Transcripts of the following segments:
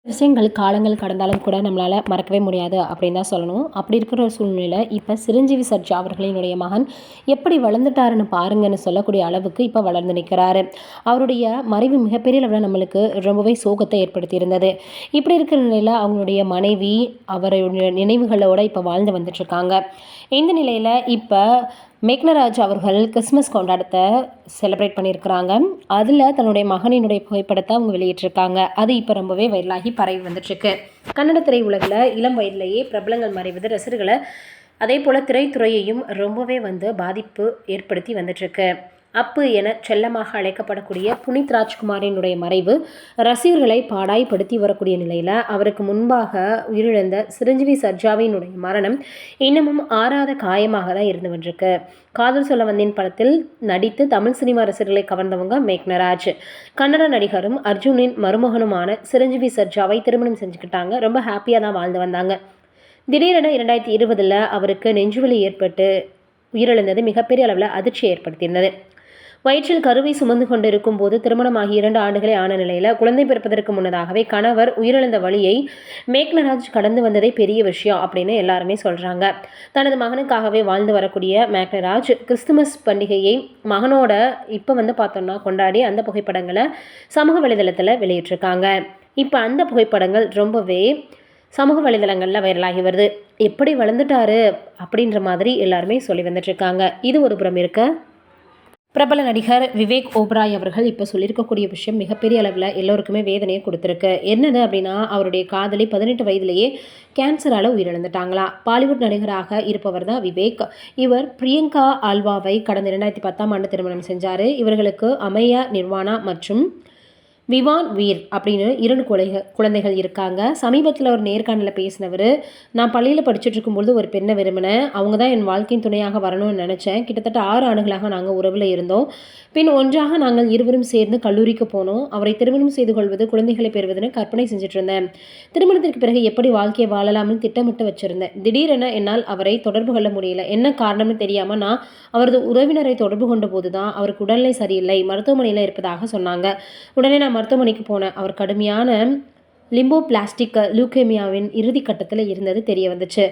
விஷயங்கள் காலங்கள் கடந்தாலும் கூட நம்மளால் மறக்கவே முடியாது அப்படின்னு தான் சொல்லணும். அப்படி இருக்கிற ஒரு சூழ்நிலையில் இப்போ சிரஞ்சீவி சர்ஜா அவர்களினுடைய மகன் எப்படி வளர்ந்துட்டாருன்னு பாருங்கன்னு சொல்லக்கூடிய அளவுக்கு இப்போ வளர்ந்து நிற்கிறாரு. அவருடைய மறைவு மிகப்பெரிய அளவில் நம்மளுக்கு ரொம்பவே சோகத்தை ஏற்படுத்தி இருந்தது. இப்படி இருக்கிற நிலையில் அவங்களுடைய மனைவி அவருடைய நினைவுகளோடு இப்போ வாழ்ந்து வந்துட்டுருக்காங்க. இந்த நிலையில் இப்போ மேக்னராஜ் அவர்கள் கிறிஸ்மஸ் கொண்டாட்டத்தை செலிப்ரேட் பண்ணியிருக்கிறாங்க. அதில் தன்னுடைய மகனினுடைய புகைப்படத்தை அவங்க வெளியிட்டிருக்காங்க. அது இப்போ ரொம்பவே வைரலாகி பரவி வந்துட்டுருக்கு. கன்னட திரை உலகில் இளம் வயதிலேயே பிரபலங்கள் மறைவது ரசிகர்களை அதே போல் திரைத்துறையையும் ரொம்பவே பாதிப்பு ஏற்படுத்தி வந்துட்டுருக்கு. அப்பு என செல்லமாக அழைக்கப்படக்கூடிய புனித் ராஜ்குமாரினுடைய மறைவு ரசிகர்களை பாடாய்படுத்தி வரக்கூடிய நிலையில் அவருக்கு முன்பாக உயிரிழந்த சிரஞ்சீவி சர்ஜாவினுடைய மரணம் இன்னமும் ஆறாத காயமாக தான் இருந்து வந்திருக்கு. காதல் சொல்ல வந்தேன் படத்தில் நடித்து தமிழ் சினிமா ரசிகர்களை கவர்ந்தவங்க மேக்னராஜ். கன்னட நடிகரும் அர்ஜுனின் மருமகனுமான சிரஞ்சீவி சர்ஜாவை திருமணம் செஞ்சுக்கிட்டாங்க. ரொம்ப ஹாப்பியாக தான் வாழ்ந்து வந்தாங்க. திடீரென 2020 அவருக்கு நெஞ்சுவலி ஏற்பட்டு உயிரிழந்தது மிகப்பெரிய அளவில் அதிர்ச்சி ஏற்படுத்தியிருந்தது. வயிற்றில் கருவை சுமந்து கொண்டு இருக்கும் போது திருமணமாகி 2 ஆண்டுகளே ஆன நிலையில் குழந்தை பிறப்பதற்கு முன்னதாகவே கணவர் உயிரிழந்த வழியை மேக்னராஜ் கடந்து வந்ததே பெரிய விஷயம் அப்படின்னு எல்லாருமே சொல்கிறாங்க. தனது மகனுக்காகவே வாழ்ந்து வரக்கூடிய மேக்னராஜ் கிறிஸ்துமஸ் பண்டிகையை மகனோட இப்போ பார்த்தோம்னா கொண்டாடி அந்த புகைப்படங்களை சமூக வலைதளத்தில் வெளியிட்டிருக்காங்க. இப்போ அந்த புகைப்படங்கள் ரொம்பவே சமூக வலைதளங்களில் வைரலாகி வருது. எப்படி வளர்ந்துட்டாரு அப்படின்ற மாதிரி எல்லாருமே சொல்லி வந்துட்டுருக்காங்க. இது ஒரு புறம் இருக்க, பிரபல நடிகர் விவேக் ஓபராய் அவர்கள் இப்போ சொல்லியிருக்கக்கூடிய விஷயம் மிகப்பெரிய அளவில் எல்லோருக்குமே வேதனையை கொடுத்துருக்கு. என்னது அப்படின்னா, அவருடைய காதலி 18 வயதிலேயே கேன்சரால் உயிரிழந்துட்டாங்களா. பாலிவுட் நடிகராக இருப்பவர் தான் விவேக். இவர் பிரியங்கா ஆல்வாவை கடந்த 2010ஆம் ஆண்டு திருமணம் செஞ்சார். இவர்களுக்கு அமயா நிர்வாணா மற்றும் விவான் வீர் அப்படின்னு 2 குழந்தைகள் இருக்காங்க. சமீபத்தில் ஒரு நேர்காணலில் பேசினவர், நான் பள்ளியில் படிச்சுட்டு இருக்கும்பொழுது ஒரு பெண்ணை விரும்பினேன். அவங்க தான் என் வாழ்க்கையின் துணையாக வரணும்னு நினச்சேன். கிட்டத்தட்ட 6 ஆண்டுகளாக நாங்கள் உறவில் இருந்தோம். பின் ஒன்றாக நாங்கள் இருவரும் சேர்ந்து கல்லூரிக்கு போனோம். அவரை திருமணம் செய்து கொள்வது, குழந்தைகளை பெறுவதுன்னு கற்பனை செஞ்சுட்டு இருந்தேன். திருமணத்திற்கு பிறகு எப்படி வாழ்க்கையை வாழலாம்னு திட்டமிட்டு வச்சுருந்தேன். திடீரென என்னால் அவரை தொடர்பு கொள்ள முடியல. என்ன காரணம்னு தெரியாமல் நான் அவரது உறவினரை தொடர்பு கொண்ட போது தான் அவருக்கு உடல்நிலை சரியில்லை, மருத்துவமனையில் இருப்பதாக சொன்னாங்க. உடனே நான் மருத்துவமனைக்கு போனேன். அவர் கடுமையான லிம்போபிளாஸ்டிக் லூகேமியாவின் இறுதி கட்டத்தில் இருந்தது தெரிய வந்துச்சு.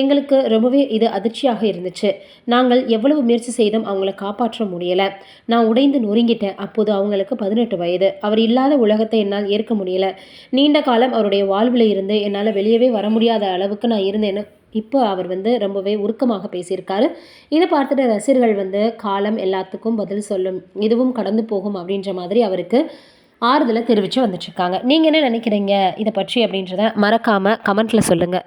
எங்களுக்கு ரொம்பவே இது அதிர்ச்சியாக இருந்துச்சு. நாங்கள் எவ்வளவு முயற்சி செய்தும் அவங்கள காப்பாற்ற முடியலை. நான் உடைந்து நொறுங்கிட்டேன். அப்போது அவங்களுக்கு 18 வயது. அவர் இல்லாத உலகத்தை என்னால் ஏற்க முடியலை. நீண்ட காலம் அவருடைய வாழ்வில் இருந்து என்னால் வெளியவே வர முடியாத அளவுக்கு நான் இருந்தேன்னு இப்போ அவர் ரொம்பவே உருக்கமாக பேசியிருக்காரு. இதை பார்த்துட்டு ரசிகர்கள் காலம் எல்லாத்துக்கும் பதில் சொல்லும், இதுவும் கடந்து போகும் அப்படின்ற மாதிரி அவருக்கு ஆறுதலை தெரிவித்து வந்துட்டுருக்காங்க. நீங்கள் என்ன நினைக்கிறீங்க இதை பற்றி அப்படின்றத மறக்காமல் கமெண்ட்டில் சொல்லுங்கள்.